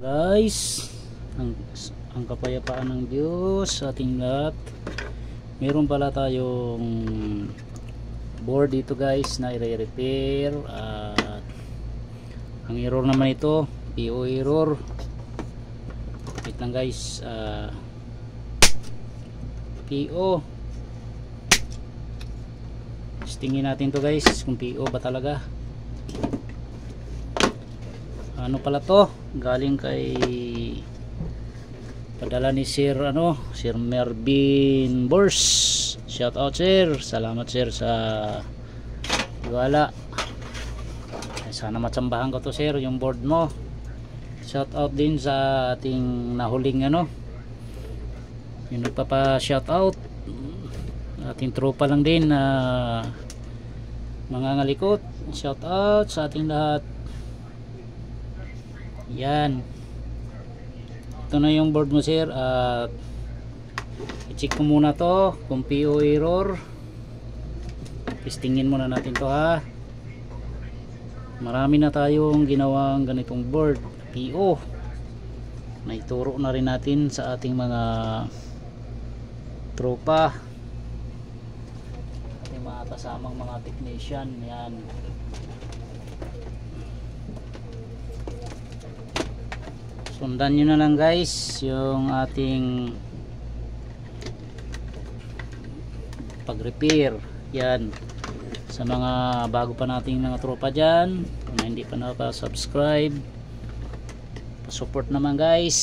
Guys, ang kapayapaan ng Diyos sa ating lahat. Meron pala tayong board dito guys na i-repair at ang error naman ito, PO error. Wait lang guys, PO. Testingin natin to guys kung PO ba talaga. Ano pala to, galing kay padala ni Sir Sir Mervin Bors. Shout out sir, salamat sir sa wala. Sana matsambahan ko to sir yung board mo. Shout out din sa ating nahuling yung nagpapa shout out, ating tropa lang din na mga ngalikot. Shout out sa ating lahat. Yan, ito na yung board mo sir at i-check ko muna to kung PO error. Testingin muna natin to ha. Marami na tayong ginawang ganitong board PO, naituro na rin natin sa ating mga tropa, ating mga kasamang mga technician. Yan, sundan nyo na lang guys yung ating pag-repair. Yan, sa mga bago pa nating mga tropa dyan, kung hindi pa nakaka-subscribe, pa-support naman guys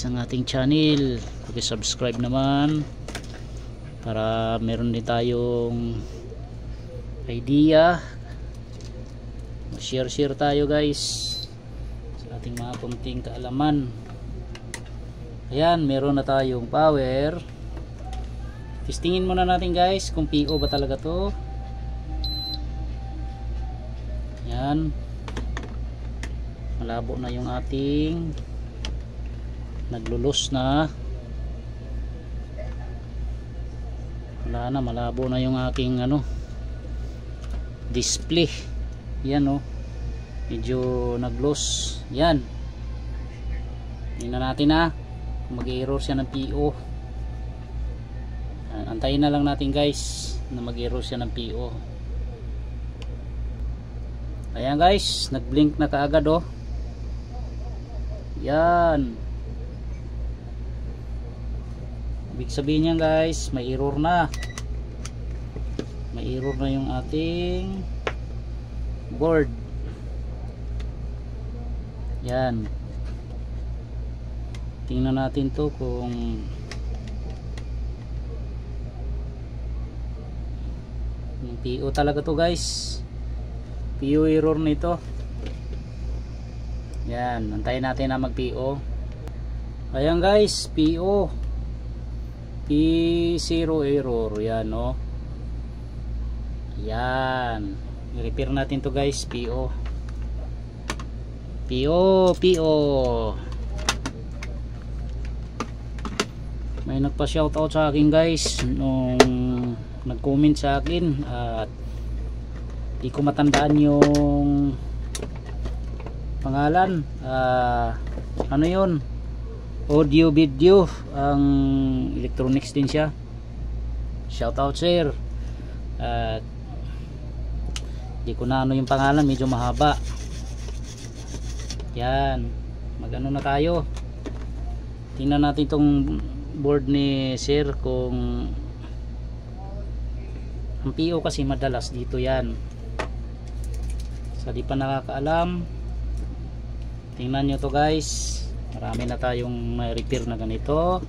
ang ating channel. Pag-subscribe naman para meron din tayong idea, share tayo guys ating mga kunting kaalaman. Ayan, meron na tayong power. Testingin muna natin guys kung PO ba talaga to. Ayan, malabo na yung ating naglulos na. Wala na, malabo na yung aking display. Yan medyo nag-loss. Yan, tingnan natin kung mag-error siya ng PO. Antayin na lang natin guys na mag-error siya ng PO. Ayan guys, nag-blink na kaagad yan, ibig sabihin niya guys may error na, yung ating board. Yan, tingnan natin to kung PO talaga to guys, PO error nito. Yan, antayin natin na mag PO. Ayan guys, PO P0 error. Yan yan, i-repair natin to guys. PO may nagpa shoutout sa akin guys nung nag-comment sa akin at di ko matandaan yung pangalan. Yun, audio video, ang electronics din siya. Shoutout sir. Di ko na yung pangalan, medyo mahaba. Yan, na tayo. Tingnan natin itong board ni sir kung ang PO kasi madalas dito. Yan, sa di pa nakakaalam, tingnan nyo to guys. Marami na tayong may repair na ganito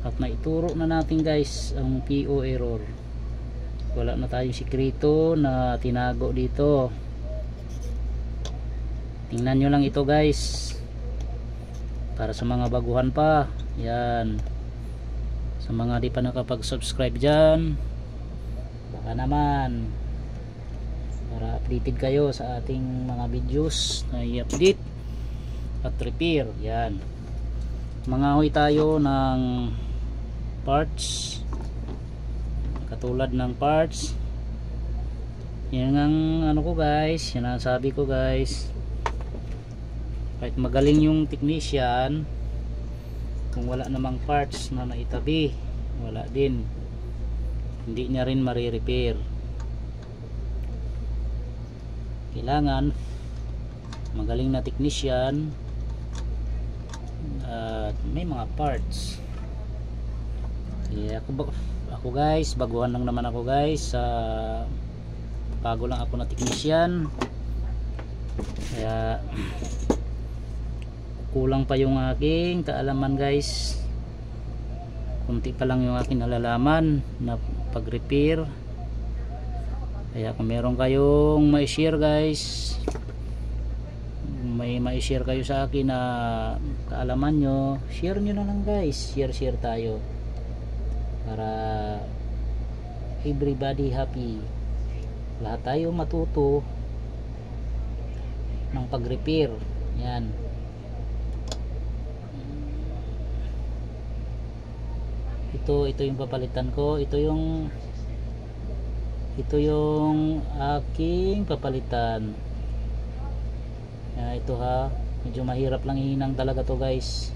at naituro na natin guys ang PO error. Wala na tayong sikreto na tinago dito. Tingnan nyo lang ito guys, para sa mga baguhan pa. Yan, sa mga di pa nakapag-subscribe dyan, baka naman para updated kayo sa ating mga videos na i-update at repair. Yan, mangahoy tayo ng parts, katulad ng parts. Yan ang ko guys, yan ang sabi ko guys. kahit magaling yung technician, kung wala namang parts na naitabi, wala din, hindi niya rin marirepair. Kailangan magaling na technician at may mga parts. Kaya ako guys, baguhan lang naman ako guys, bago lang ako na technician, kaya kulang pa yung aking kaalaman guys, kunti pa lang yung aking nalalaman na pag repair. Kaya kung meron kayong ma-share guys, may ma-share kayo sa akin na kaalaman nyo, share nyo na lang guys, share tayo para everybody happy, lahat tayo matuto ng pag-repair. Yan, ito yung papalitan ko, ito yung aking papalitan. Ito ha, medyo mahirap lang ihinang talaga to guys.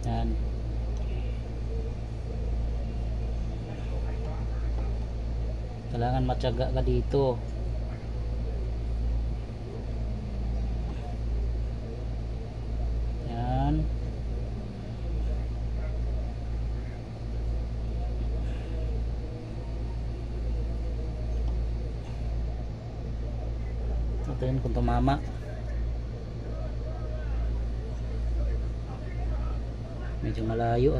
Yan, kailangan matyaga ka dito. Yan, natin kung tumama. Medyo malayo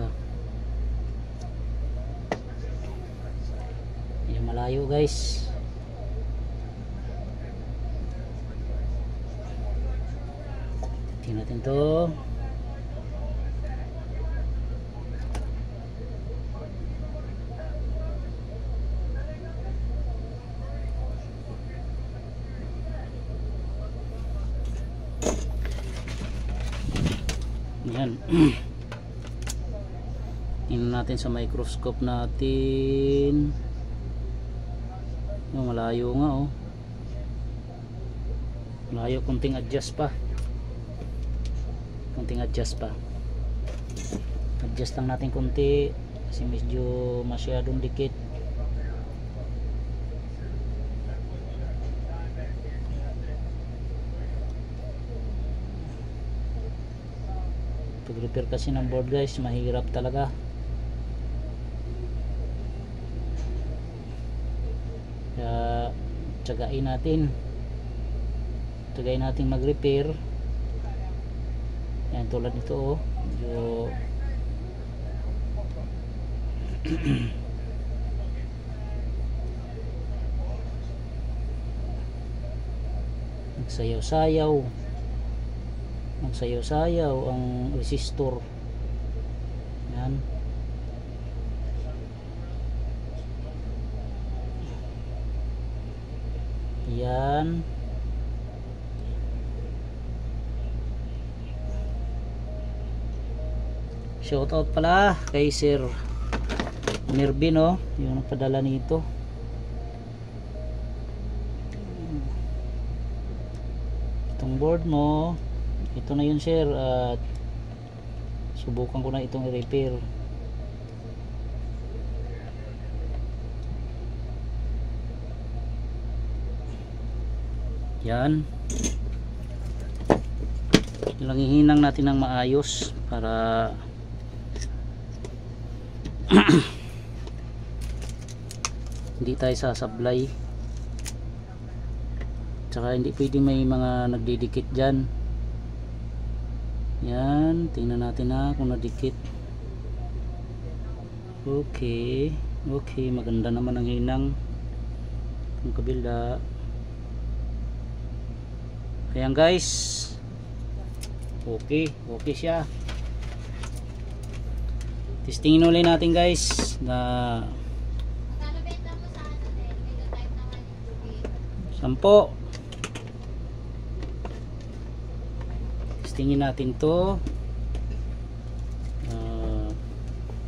medyo malayo guys. Tingnan natin to. Yan. Tingnan natin sa microscope natin. Malayo nga malayo, kunting adjust pa, adjust lang natin kunti kasi medyo masyadong dikit. Pag repair kasi ng board guys, mahirap talaga. Kaya tsagain natin mag-repair. Yan, tulad nito medyo nagsayaw-sayaw ang resistor. Yan, shoutout pala kay Sir Mervin yung nagpadala nito. Itong board mo, ito na yun sir, at subukan ko na itong i-repair. Yan, langihinang natin ng maayos para hindi tayo sasablay, tsaka hindi pwedeng may mga nagdidikit dyan. Yan, tingnan natin kung nadikit. Okay, maganda naman ang hinang ng kabila. Ayan guys, okay siya. Testingin ulit natin guys na 10. Testingin natin to.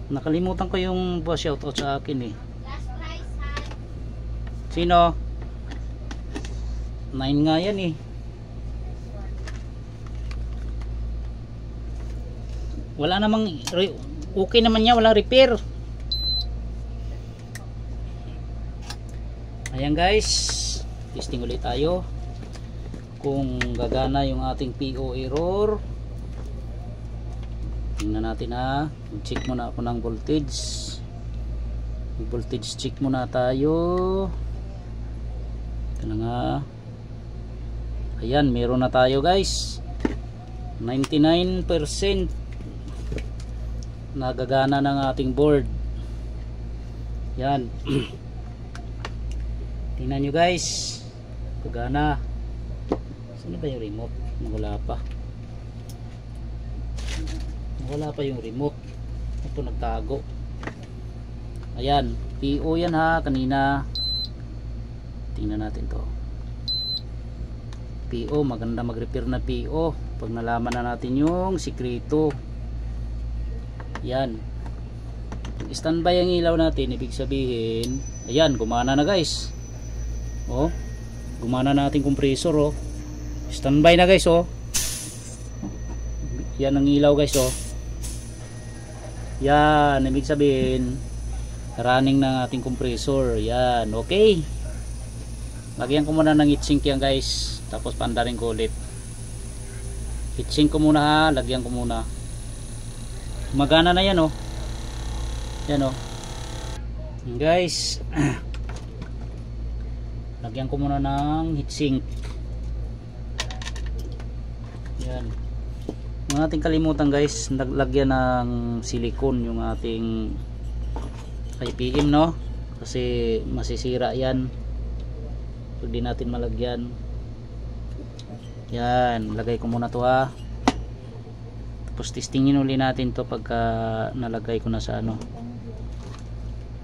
Nakalimutan ko yung shoutout sa akin Last price ha. Sino? 9 nga yan wala namang okay naman niya, walang repair. Ayan guys, testing ulit tayo kung gagana yung ating PO error. Tingnan natin ha. Check muna ako ng voltage. Voltage check muna tayo. Ito na nga. Ayan, meron na tayo guys. 99% nagagana ng ating board. Yan. Tingnan nyo guys, gagana. Saan ba yung remote? Wala pa. Wala pa yung remote. Ito nagtago. Ayan, PO yan ha, kanina. Tingnan natin to. PO, maganda mag-repair na PO pag nalaman na natin yung sikreto. Yan. Standby ang ilaw natin, ibig sabihin, ayan, gumana na guys. Oh, gumana na ating compressor. Oh, standby na guys. Oh, yan ang ilaw guys. Oh, yan, ibig sabihin running ng ating compressor. Yan, okay. Lagyan ko muna ng heatsink yan guys, tapos pandarin ko ulit. Heatsink ko muna ha, lagyan ko muna. Magana na yan. Oh, yan. Oh, guys. Lagyan ko muna ng heatsink. Yan. Huwag natin kalimutan guys, naglagyan ng silicone yung ating IPM, no? Kasi masisira yan. Pag di natin malagyan. Yan, lagay ko muna to ha. Tapos testingin uli natin to pagka nalagay ko na sa ano.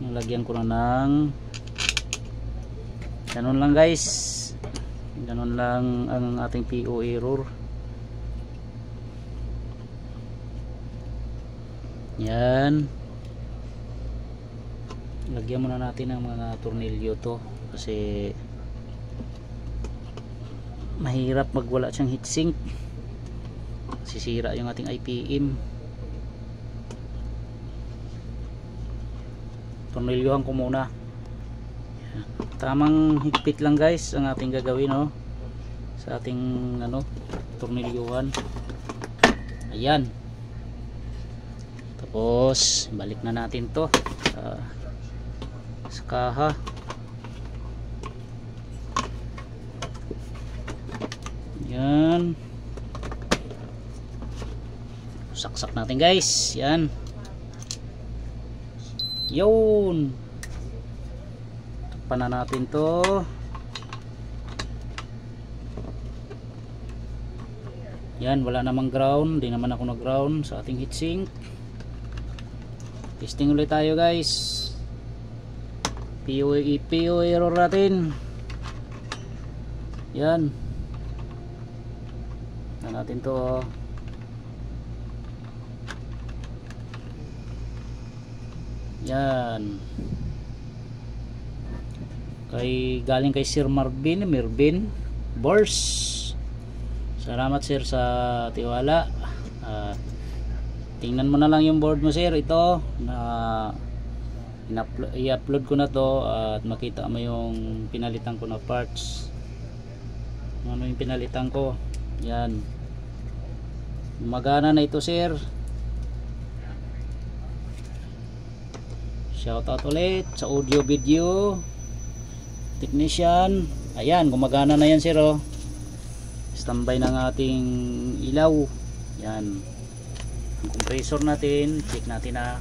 Nalagyan ko na ng ganun lang guys, ganun lang ang ating PO error. Yan, lagyan muna natin ng mga tornilyo to kasi mahirap magwala siyang heatsink, sisira yung ating IPM. Tornilyohan ko muna. Tamang higpit lang guys ang ating gagawin, no, sa ating ano, tornilyuhan. Ayan. Tapos balik na natin to sa kaha. Yan. Saksak natin guys. Yan. Yun. Takpan na natin to. Yan, wala namang ground. Di naman ako nag-ground sa ating heatsink. Testing ulit tayo guys. PO error natin. Yan. Na natin to. Yan. Galing kay Sir Mervin Bors. Salamat sir sa tiwala. Tingnan mo na lang yung board mo sir. Ito na i-upload ko na to at makita mo yung pinalitan ko na parts. Ano yung pinalitan ko. Yan. Magana na ito sir. Shoutout ulit sa audio video technician. Ayan, gumagana na yan sir. Oh, standby ng ating ilaw. Yan, ang compressor natin, check natin na